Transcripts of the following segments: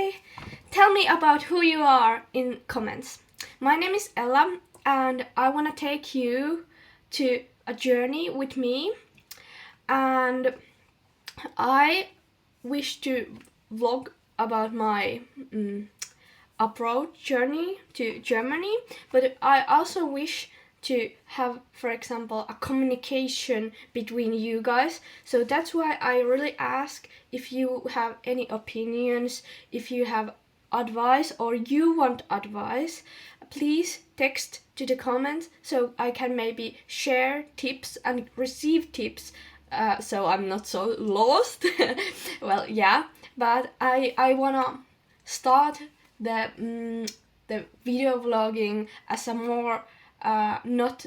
Hi! Tell me about who you are in comments. My name is Ella and I want to take you to a journey with me, and I wish to vlog about my abroad journey to Germany, but I also wish to have, for example, a communication between you guys. So that's why I really ask if you have any opinions, if you have advice or you want advice, please text to the comments so I can maybe share tips and receive tips, so I'm not so lost. Well, yeah, but I wanna start the video vlogging as a more not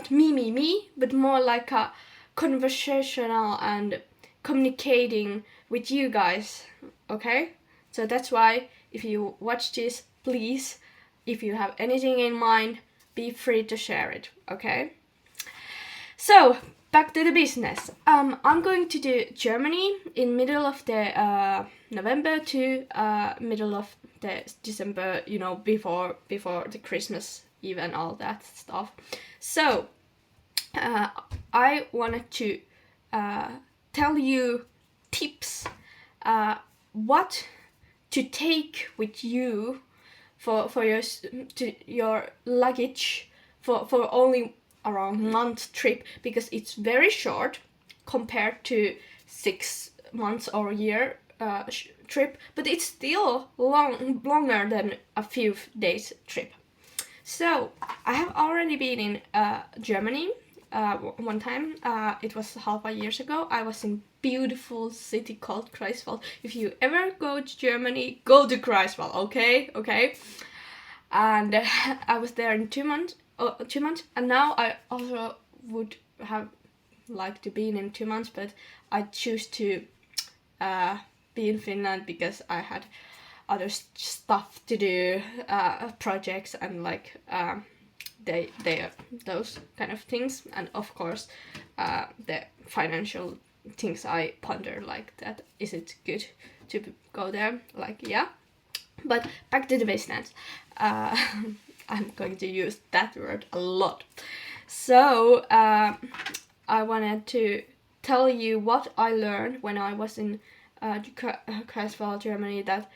me, but more like a conversational and communicating with you guys. Okay, so that's why if you watch this, please, if you have anything in mind, be free to share it. Okay, so back to the business. I'm going to do Germany in middle of the November to middle of the December, you know, before the Christmas Eve and all that stuff. So I wanted to tell you tips what to take with you for your luggage for only around month trip, because it's very short compared to 6 months or a year trip, but it's still longer than a few days trip. So I have already been in Germany one time. It was half a years ago. I was in beautiful city called Greifswald. If you ever go to Germany, go to Greifswald. Okay. And I was there in 2 months. 2 months, and now I also would have liked to be in 2 months, but I choose to be in Finland because I had other stuff to do, projects and like they are those kind of things, and of course the financial things I ponder, like that is it good to go there, like, yeah. But back to the business. I'm going to use that word a lot. So I wanted to tell you what I learned when I was in Greifswald, Germany, that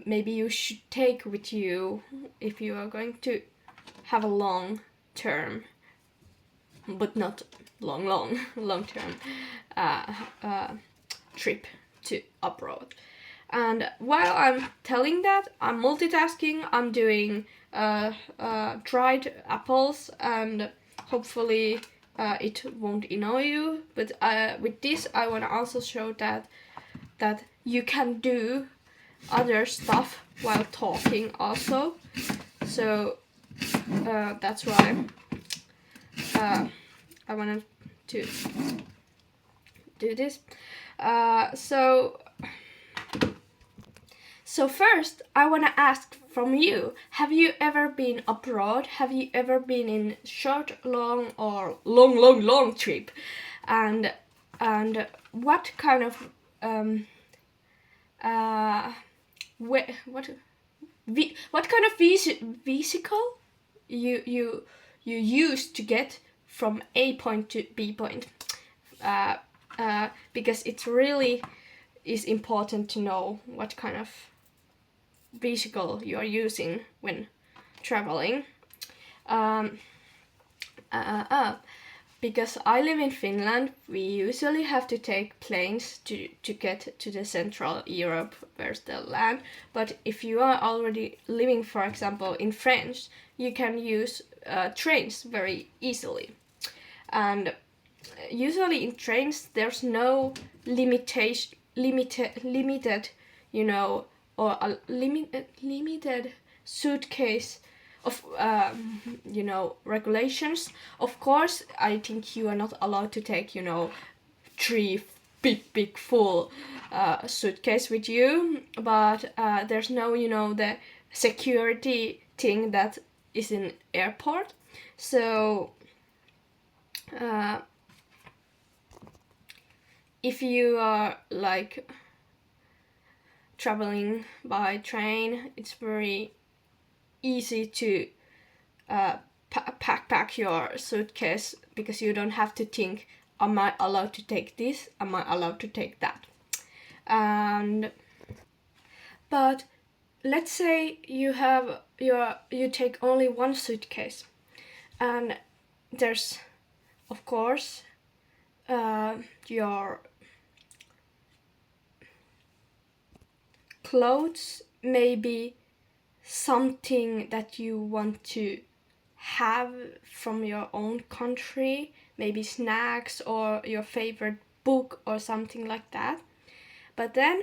maybe you should take with you if you are going to have a long term, but not long term trip to abroad. And while I'm telling that, I'm multitasking. I'm doing dried apples, and hopefully it won't annoy you. But with this, I want to also show that you can do other stuff while talking also. So that's why I wanted to do this. So first, I want to ask from you, have you ever been abroad? Have you ever been in short, long, or long trip? And what kind of what kind of vehicle you use to get from A point to B point? Because it really is important to know what kind of vehicle you are using when traveling. Because I live in Finland, we usually have to take planes to get to the Central Europe, where's the land. But if you are already living, for example, in France, you can use trains very easily. And usually in trains, there's no limited, you know, or a limited suitcase of you know, regulations. Of course, I think you are not allowed to take, you know, 3 big full suitcase with you, but there's no, you know, the security thing that is in airport. So if you are like traveling by train, it's very easy to pack your suitcase, because you don't have to think, am I allowed to take this? Am I allowed to take that? But let's say you take only one suitcase, and there's, of course, your clothes, maybe something that you want to have from your own country, maybe snacks or your favorite book or something like that. But then,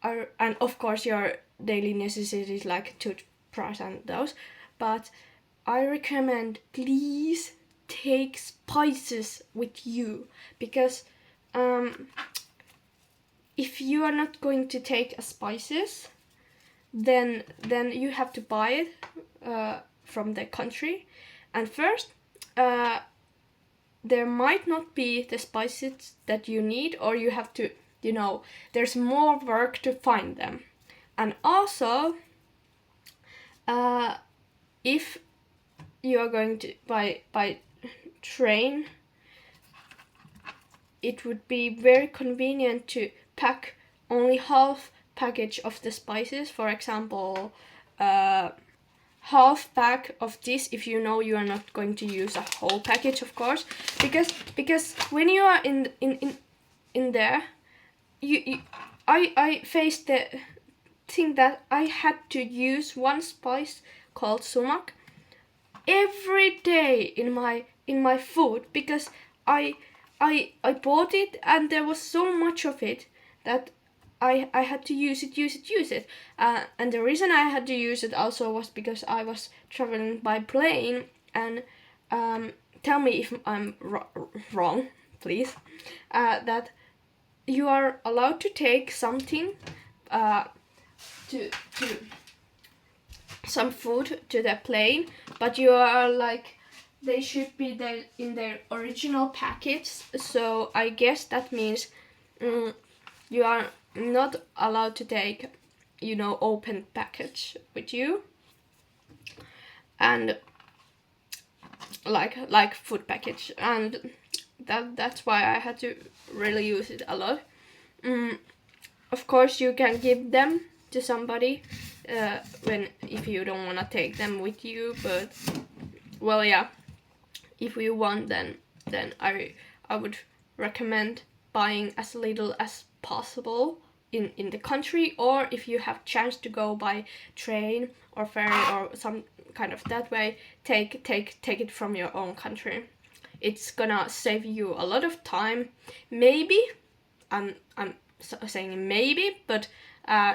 and of course your daily necessities like toothbrush and those, but I recommend, please take spices with you, because if you are not going to take spices, then you have to buy it from the country, and first there might not be the spices that you need, or you have to, there's more work to find them. And also, if you are going to by train, it would be very convenient to pack only half package of the spices. For example, half pack of this, if you know you are not going to use a whole package, of course, because when you are in there, I faced the thing that I had to use one spice called sumac every day in my food, because I bought it and there was so much of it that I had to use it. And the reason I had to use it also was because I was traveling by plane, and tell me if I'm wrong, please, that you are allowed to take something, to some food to the plane, but you are like, they should be there in their original package. So I guess that means you are not allowed to take, open package with you, and like food package, and that's why I had to really use it a lot. Of course, you can give them to somebody if you don't want to take them with you, but well, yeah, if you want, then I would recommend buying as little as possible in the country, or if you have chance to go by train or ferry or some kind of that way, take it from your own country. It's gonna save you a lot of time. Maybe, I'm saying maybe, but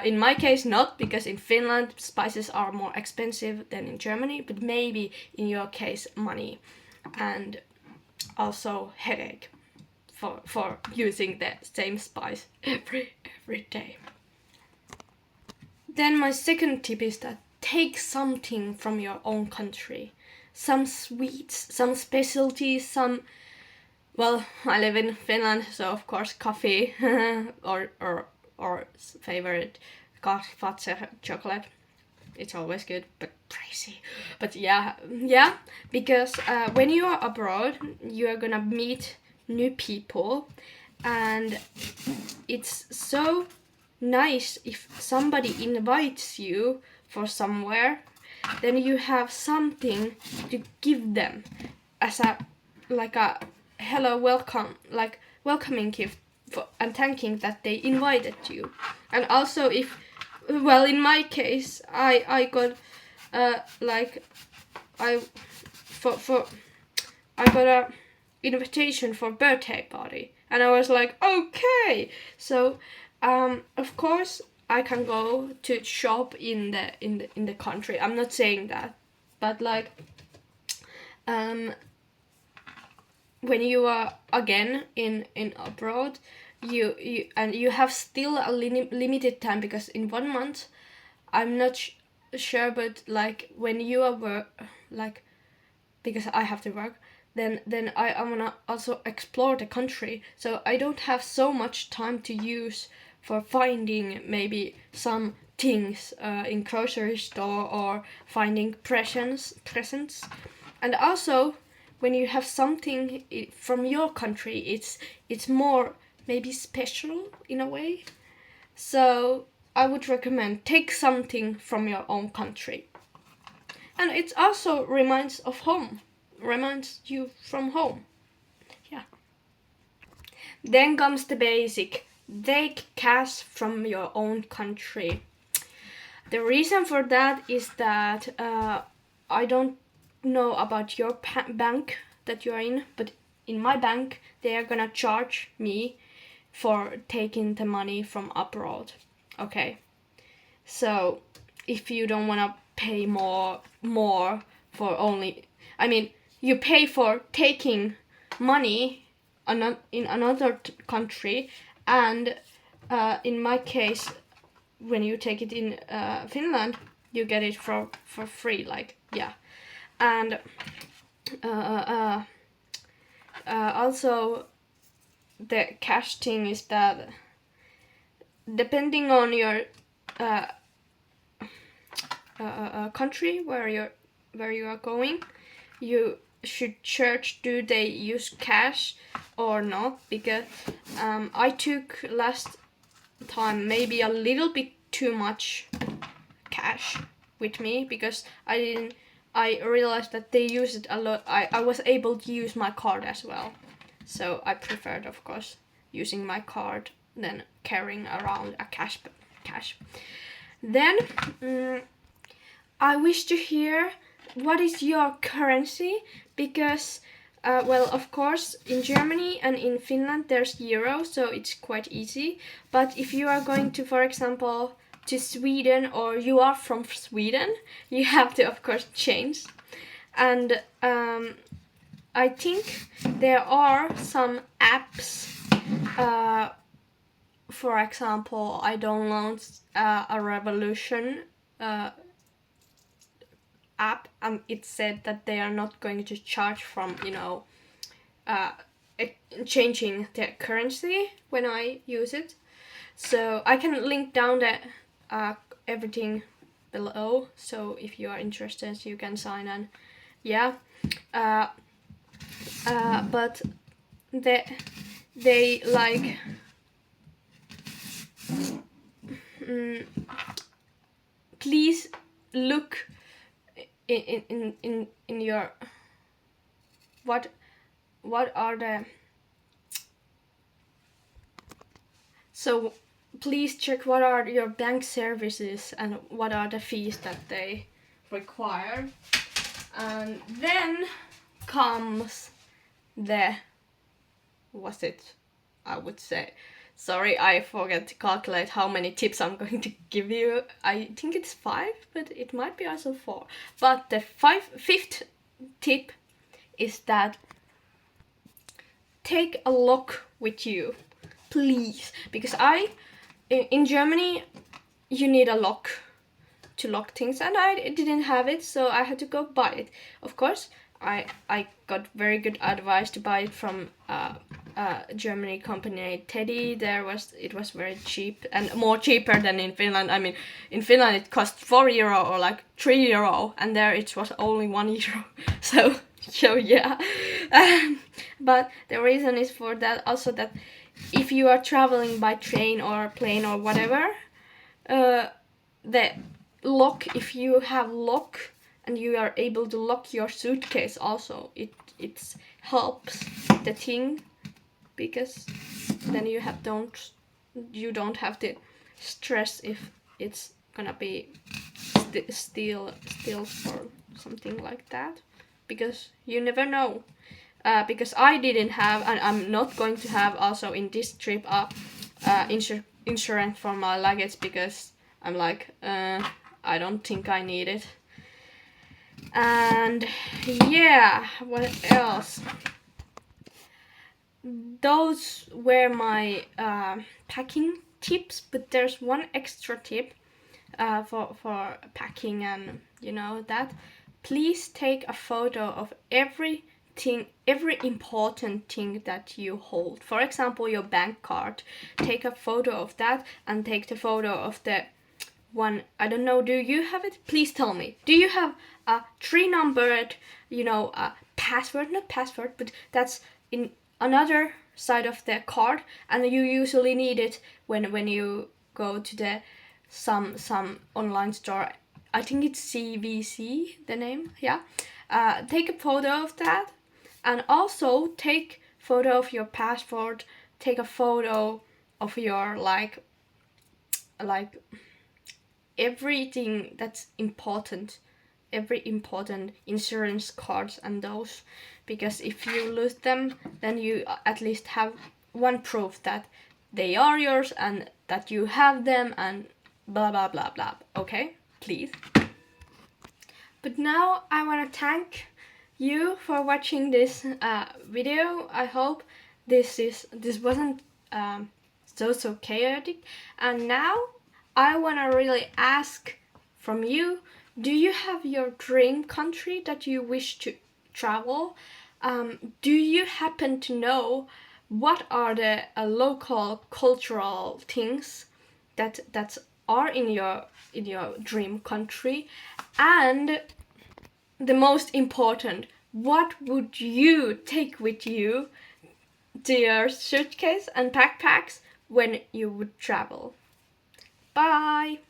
in my case not, because in Finland spices are more expensive than in Germany, but maybe in your case money, and also headache for using the same spice every day. Then my second tip is that take something from your own country. Some sweets, some specialties, well, I live in Finland, so of course coffee or favorite Fazer chocolate. It's always good, but pricey. But yeah, because when you are abroad, you are gonna meet new people, and it's so nice if somebody invites you for somewhere, then you have something to give them as a hello, welcome, like welcoming gift and thanking that they invited you. And also, if, well, in my case, I got I got a invitation for birthday party, and I was like, okay, so of course I can go to shop in the country. I'm not saying that, but like when you are again in abroad, you have still a limited time, because in 1 month, I'm not sure, but like when you are because I have to work, then I wanna also explore the country, so I don't have so much time to use for finding maybe some things in grocery store or finding presents. And also when you have something from your country, it's more maybe special in a way. So I would recommend take something from your own country. And it also reminds you from home. Yeah. Then comes the basic. Take cash from your own country. The reason for that is that I don't know about your bank that you are in, but in my bank they are gonna charge me for taking the money from abroad. Okay, so if you don't wanna pay more for only, I mean, you pay for taking money in another country, and in my case, when you take it in Finland, you get it for free. Like, yeah. And also the cash thing is that depending on your country where you are going, you should search do they use cash or not, because I took last time maybe a little bit too much cash with me, because I realized that they use it a lot. I was able to use my card as well, so I preferred, of course, using my card than carrying around a cash. Then I wish to hear what is your currency, because well, of course, in Germany and in Finland there's euro, so it's quite easy. But if you are going to, for example, to Sweden, or you are from Sweden, you have to, of course, change. And I think there are some apps. For example, I downloaded a Revolution app, and it said that they are not going to charge from changing the currency when I use it. So I can link down the everything below, so if you are interested you can sign. And yeah, but they like please look in your what are the, so please check what are your bank services and what are the fees that they require. And then comes the, what's it, I would say, sorry, I forgot to calculate how many tips I'm going to give you. I think it's 5, but it might be also 4. But the fifth tip is that take a lock with you, please, because in Germany you need a lock to lock things, and I didn't have it, so I had to go buy it. Of course, I got very good advice to buy it from Germany company Teddy. It was very cheap, and more cheaper than in Finland. I mean, in Finland it cost €4 or like €3, and there it was only €1. So yeah. But the reason is for that also, that if you are traveling by train or plane or whatever, the lock, if you have lock and you are able to lock your suitcase also, it helps the thing, because then you don't have to stress if it's gonna be steal or something like that, because you never know. Because I didn't have, and I'm not going to have also in this trip, insurance for my luggage, because I'm like, I don't think I need it. And yeah, what else? Those were my packing tips, but there's one extra tip for packing, and that. Please take a photo of every every important thing that you hold. For example, your bank card. Take a photo of that and take the photo of the one. I don't know, do you have it? Please tell me. Do you have a 3-numbered, password? Not password, but that's in another side of the card, and you usually need it when you go to the some online store. I think it's CVC, the name. Yeah. Take a photo of that, and also take photo of your passport. Take a photo of your like everything that's important, every important insurance cards and those, because if you lose them, then you at least have one proof that they are yours and that you have them and blah blah blah blah. Okay, please. But now I want to thank you for watching this video. I hope this wasn't so chaotic. And now I want to really ask from you, do you have your dream country that you wish to travel? Do you happen to know what are the local cultural things that are in your dream country? And the most important, what would you take with you to your suitcase and backpacks when you would travel? Bye!